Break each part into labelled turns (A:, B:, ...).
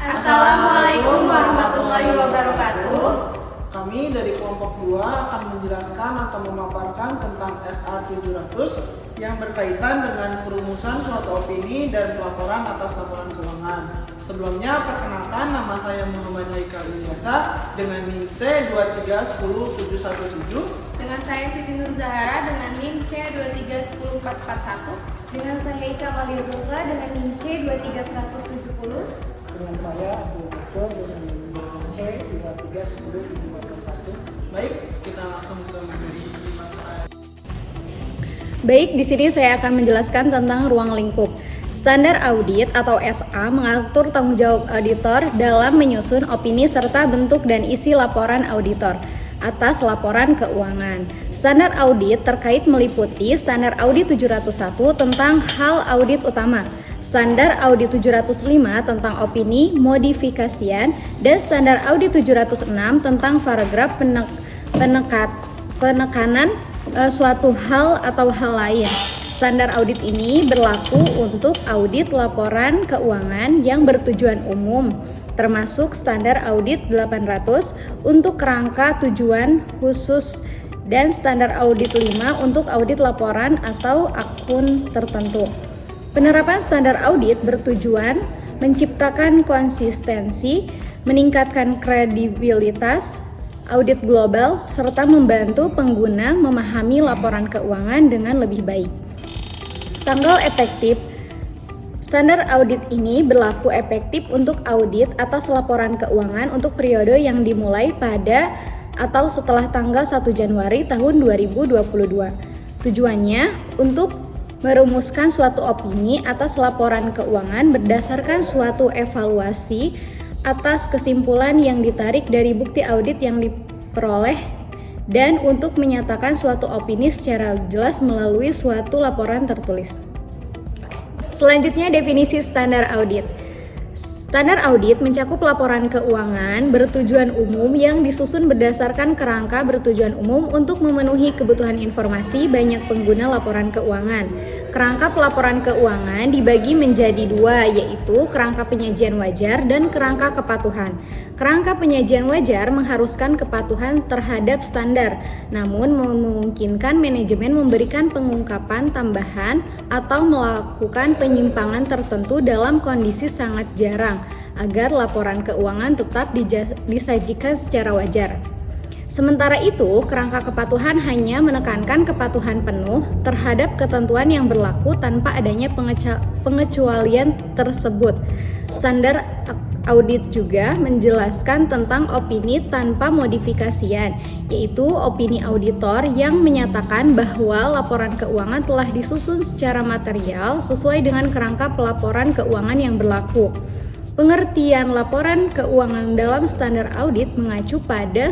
A: Assalamualaikum warahmatullahi wabarakatuh.
B: Kami dari kelompok 2 akan menjelaskan atau memaparkan tentang SA 700 yang berkaitan dengan perumusan suatu opini dan pelaporan atas laporan keuangan. Sebelumnya, perkenalkan, nama saya Muhammad Haikal Ilyasa dengan NIM C2310717.
A: Dengan saya Siti Nur Zahara dengan NIM C2310441. Dengan saya Ika Malia Zulfa dengan NIM C23170.
C: Dengan saya Abdul Bakso dengan NIM C2310741.
B: Baik, kita langsung ke materi.
D: Baik, di sini saya akan menjelaskan tentang ruang lingkup. Standar audit atau SA mengatur tanggung jawab auditor dalam menyusun opini serta bentuk dan isi laporan auditor atas laporan keuangan. Standar audit terkait meliputi Standar Audit 701 tentang hal audit utama, Standar Audit 705 tentang opini, modifikasian, dan Standar Audit 706 tentang paragraf penekanan suatu hal atau hal lain. Standar audit ini berlaku untuk audit laporan keuangan yang bertujuan umum, termasuk Standar Audit 800 untuk kerangka tujuan khusus dan Standar Audit 5 untuk audit laporan atau akun tertentu. Penerapan standar audit bertujuan menciptakan konsistensi, meningkatkan kredibilitas audit global, serta membantu pengguna memahami laporan keuangan dengan lebih baik. Tanggal efektif. Standar audit ini berlaku efektif untuk audit atas laporan keuangan untuk periode yang dimulai pada atau setelah tanggal 1 Januari tahun 2022. Tujuannya untuk merumuskan suatu opini atas laporan keuangan berdasarkan suatu evaluasi atas kesimpulan yang ditarik dari bukti audit yang diperoleh dan untuk menyatakan suatu opini secara jelas melalui suatu laporan tertulis. Selanjutnya, definisi standar audit. Standar audit mencakup laporan keuangan bertujuan umum yang disusun berdasarkan kerangka bertujuan umum untuk memenuhi kebutuhan informasi banyak pengguna laporan keuangan. Kerangka pelaporan keuangan dibagi menjadi dua, yaitu kerangka penyajian wajar dan kerangka kepatuhan. Kerangka penyajian wajar mengharuskan kepatuhan terhadap standar, namun memungkinkan manajemen memberikan pengungkapan tambahan atau melakukan penyimpangan tertentu dalam kondisi sangat jarang agar laporan keuangan tetap disajikan secara wajar. Sementara itu, kerangka kepatuhan hanya menekankan kepatuhan penuh terhadap ketentuan yang berlaku tanpa adanya pengecualian tersebut. Standar audit juga menjelaskan tentang opini tanpa modifikasian, yaitu opini auditor yang menyatakan bahwa laporan keuangan telah disusun secara material sesuai dengan kerangka pelaporan keuangan yang berlaku. Pengertian laporan keuangan dalam standar audit mengacu pada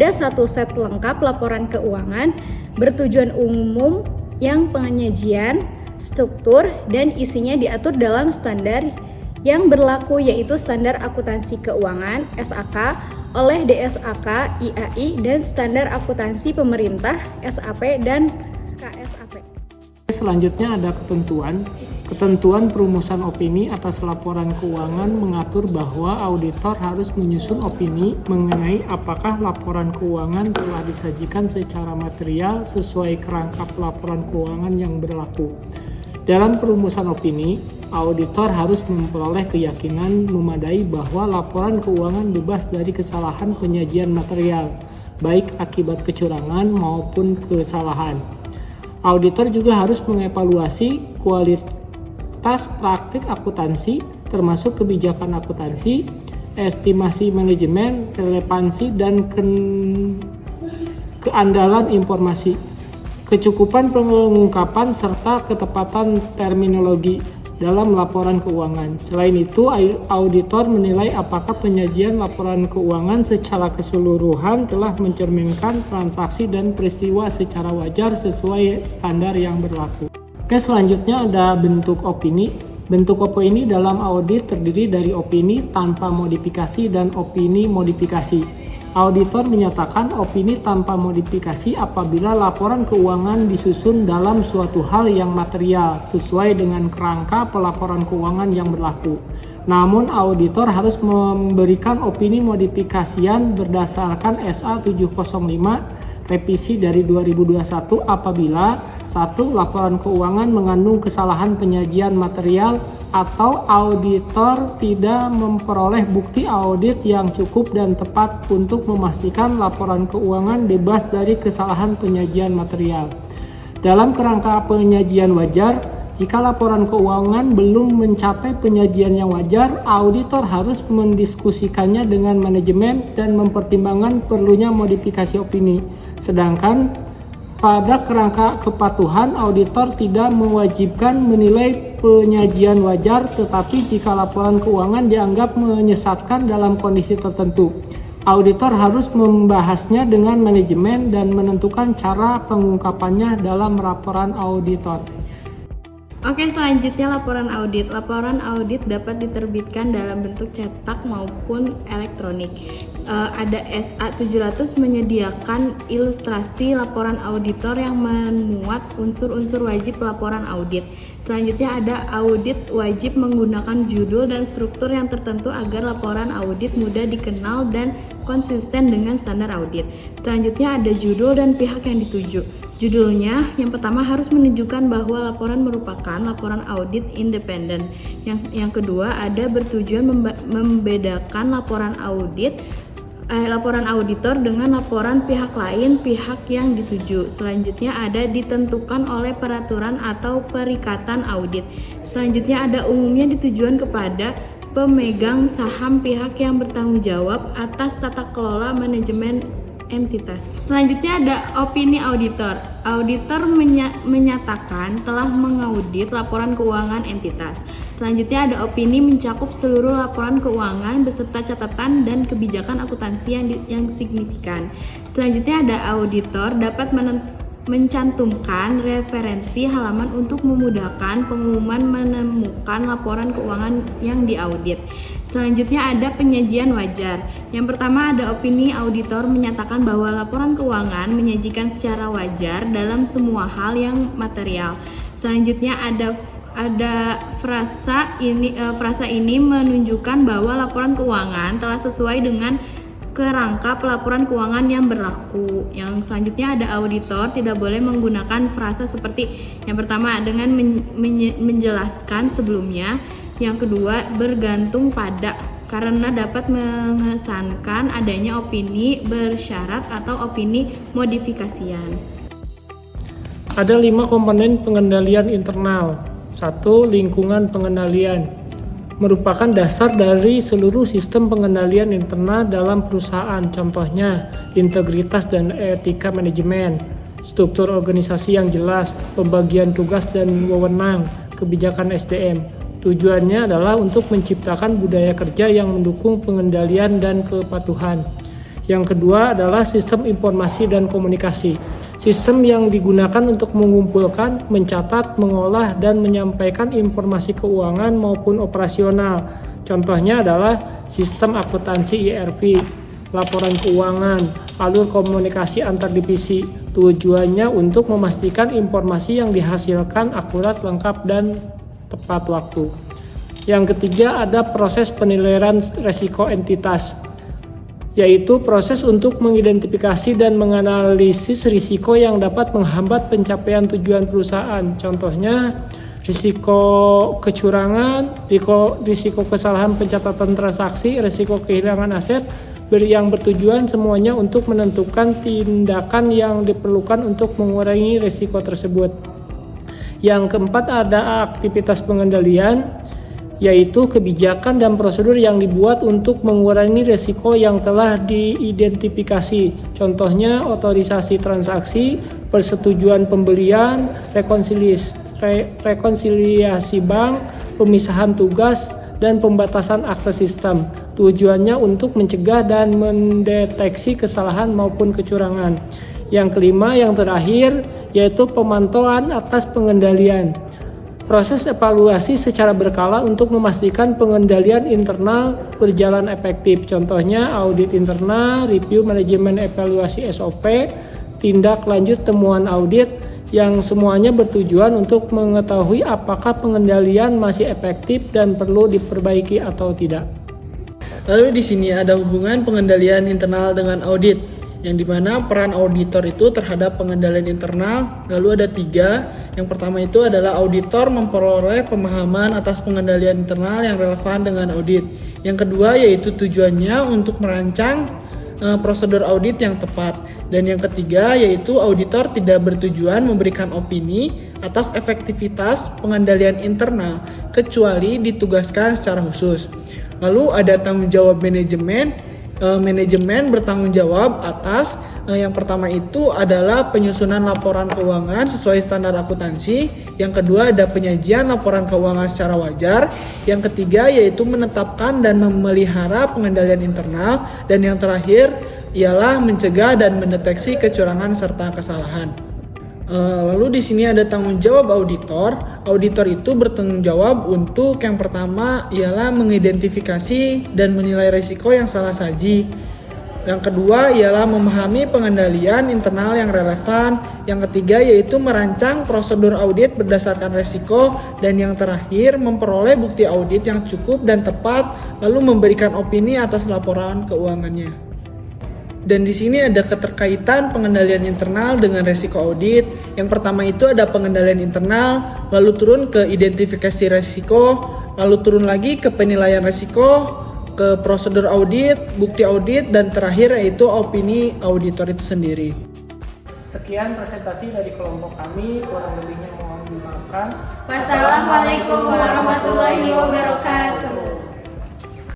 D: satu set lengkap laporan keuangan bertujuan umum yang penyajian, struktur, dan isinya diatur dalam standar yang berlaku, yaitu Standar Akuntansi Keuangan (SAK) oleh DSAK, IAI, dan Standar Akuntansi Pemerintah (SAP) dan KSAP.
C: Selanjutnya ada ketentuan perumusan opini atas laporan keuangan mengatur bahwa auditor harus menyusun opini mengenai apakah laporan keuangan telah disajikan secara material sesuai kerangka pelaporan keuangan yang berlaku. Dalam perumusan opini, auditor harus memperoleh keyakinan memadai bahwa laporan keuangan bebas dari kesalahan penyajian material, baik akibat kecurangan maupun kesalahan. Auditor juga harus mengevaluasi kualitas praktik akuntansi, termasuk kebijakan akuntansi, estimasi manajemen, relevansi, dan keandalan informasi, kecukupan pengungkapan, serta ketepatan terminologi dalam laporan keuangan. Selain itu, auditor menilai apakah penyajian laporan keuangan secara keseluruhan telah mencerminkan transaksi dan peristiwa secara wajar sesuai standar yang berlaku. Oke, selanjutnya ada bentuk opini. Bentuk opini dalam audit terdiri dari opini tanpa modifikasi dan opini modifikasi. Auditor menyatakan opini tanpa modifikasi apabila laporan keuangan disusun dalam suatu hal yang material sesuai dengan kerangka pelaporan keuangan yang berlaku. Namun auditor harus memberikan opini modifikasian berdasarkan SA 705 revisi dari 2021 apabila 1. Laporan keuangan mengandung kesalahan penyajian material atau auditor tidak memperoleh bukti audit yang cukup dan tepat untuk memastikan laporan keuangan bebas dari kesalahan penyajian material. Dalam kerangka penyajian wajar, jika laporan keuangan belum mencapai penyajian yang wajar, auditor harus mendiskusikannya dengan manajemen dan mempertimbangkan perlunya modifikasi opini. Sedangkan pada kerangka kepatuhan, auditor tidak mewajibkan menilai penyajian wajar, tetapi jika laporan keuangan dianggap menyesatkan dalam kondisi tertentu, auditor harus membahasnya dengan manajemen dan menentukan cara pengungkapannya dalam laporan auditor.
D: Oke, selanjutnya laporan audit. Laporan audit dapat diterbitkan dalam bentuk cetak maupun elektronik. Ada SA 700 menyediakan ilustrasi laporan auditor yang memuat unsur-unsur wajib laporan audit. Selanjutnya ada audit wajib menggunakan judul dan struktur yang tertentu agar laporan audit mudah dikenal dan konsisten dengan standar audit. Selanjutnya ada judul dan pihak yang dituju. Judulnya, yang pertama harus menunjukkan bahwa laporan merupakan laporan audit independen. Yang kedua, ada bertujuan membedakan laporan auditor dengan laporan pihak lain, pihak yang dituju. Selanjutnya ada ditentukan oleh peraturan atau perikatan audit. Selanjutnya ada umumnya ditujuan kepada pemegang saham pihak yang bertanggung jawab atas tata kelola manajemen entitas. Selanjutnya ada opini auditor. Auditor menyatakan telah mengaudit laporan keuangan entitas. Selanjutnya ada opini mencakup seluruh laporan keuangan beserta catatan dan kebijakan akuntansi yang signifikan. Selanjutnya ada auditor dapat mencantumkan referensi halaman untuk memudahkan pengumuman menemukan laporan keuangan yang diaudit. Selanjutnya ada penyajian wajar. Yang pertama ada opini auditor menyatakan bahwa laporan keuangan menyajikan secara wajar dalam semua hal yang material. Selanjutnya ada frasa ini menunjukkan bahwa laporan keuangan telah sesuai dengan kerangka pelaporan keuangan yang berlaku. Yang selanjutnya ada auditor tidak boleh menggunakan frasa seperti yang pertama dengan menjelaskan sebelumnya, yang kedua bergantung pada, karena dapat mengesankan adanya opini bersyarat atau opini modifikasian.
C: Ada 5 komponen pengendalian internal. 1. Lingkungan pengendalian merupakan dasar dari seluruh sistem pengendalian internal dalam perusahaan. Contohnya, integritas dan etika manajemen, struktur organisasi yang jelas, pembagian tugas dan wewenang, kebijakan SDM. Tujuannya adalah untuk menciptakan budaya kerja yang mendukung pengendalian dan kepatuhan. Yang kedua adalah sistem informasi dan komunikasi. Sistem yang digunakan untuk mengumpulkan, mencatat, mengolah, dan menyampaikan informasi keuangan maupun operasional. Contohnya adalah sistem akuntansi ERP, laporan keuangan, alur komunikasi antar divisi. Tujuannya untuk memastikan informasi yang dihasilkan akurat, lengkap, dan tepat waktu. Yang ketiga ada proses penilaian risiko entitas, yaitu proses untuk mengidentifikasi dan menganalisis risiko yang dapat menghambat pencapaian tujuan perusahaan. Contohnya, risiko kecurangan, risiko kesalahan pencatatan transaksi, risiko kehilangan aset, yang bertujuan semuanya untuk menentukan tindakan yang diperlukan untuk mengurangi risiko tersebut. Yang keempat ada aktivitas pengendalian, yaitu kebijakan dan prosedur yang dibuat untuk mengurangi risiko yang telah diidentifikasi. Contohnya otorisasi transaksi, persetujuan pembelian, rekonsiliasi bank, pemisahan tugas, dan pembatasan akses sistem. Tujuannya untuk mencegah dan mendeteksi kesalahan maupun kecurangan. Yang kelima, yang terakhir, yaitu pemantauan atas pengendalian. Proses evaluasi secara berkala untuk memastikan pengendalian internal berjalan efektif. Contohnya audit internal, review manajemen evaluasi SOP, tindak lanjut temuan audit. yang semuanya bertujuan untuk mengetahui apakah pengendalian masih efektif dan perlu diperbaiki atau tidak.
B: Lalu di sini ada hubungan pengendalian internal dengan audit, yang dimana peran auditor itu terhadap pengendalian internal. Lalu ada 3. Yang pertama itu adalah auditor memperoleh pemahaman atas pengendalian internal yang relevan dengan audit. Yang kedua yaitu tujuannya untuk merancang prosedur audit yang tepat. Dan yang ketiga yaitu auditor tidak bertujuan memberikan opini atas efektivitas pengendalian internal kecuali ditugaskan secara khusus. Lalu ada tanggung jawab manajemen. Manajemen bertanggung jawab atas yang pertama itu adalah penyusunan laporan keuangan sesuai standar akuntansi. Yang kedua ada penyajian laporan keuangan secara wajar. Yang ketiga yaitu menetapkan dan memelihara pengendalian internal. Dan yang terakhir ialah mencegah dan mendeteksi kecurangan serta kesalahan. Lalu di sini ada tanggung jawab auditor. Auditor itu bertanggung jawab untuk yang pertama ialah mengidentifikasi dan menilai risiko yang salah saji. Yang kedua ialah memahami pengendalian internal yang relevan. Yang ketiga yaitu merancang prosedur audit berdasarkan risiko. Dan yang terakhir memperoleh bukti audit yang cukup dan tepat lalu memberikan opini atas laporan keuangannya. Dan di sini ada keterkaitan pengendalian internal dengan risiko audit. Yang pertama itu ada pengendalian internal, lalu turun ke identifikasi risiko, lalu turun lagi ke penilaian risiko, ke prosedur audit, bukti audit, dan terakhir yaitu opini auditor itu sendiri.
C: Sekian presentasi dari kelompok kami, kurang lebihnya mohon dimaafkan.
A: Wassalamualaikum warahmatullahi wabarakatuh.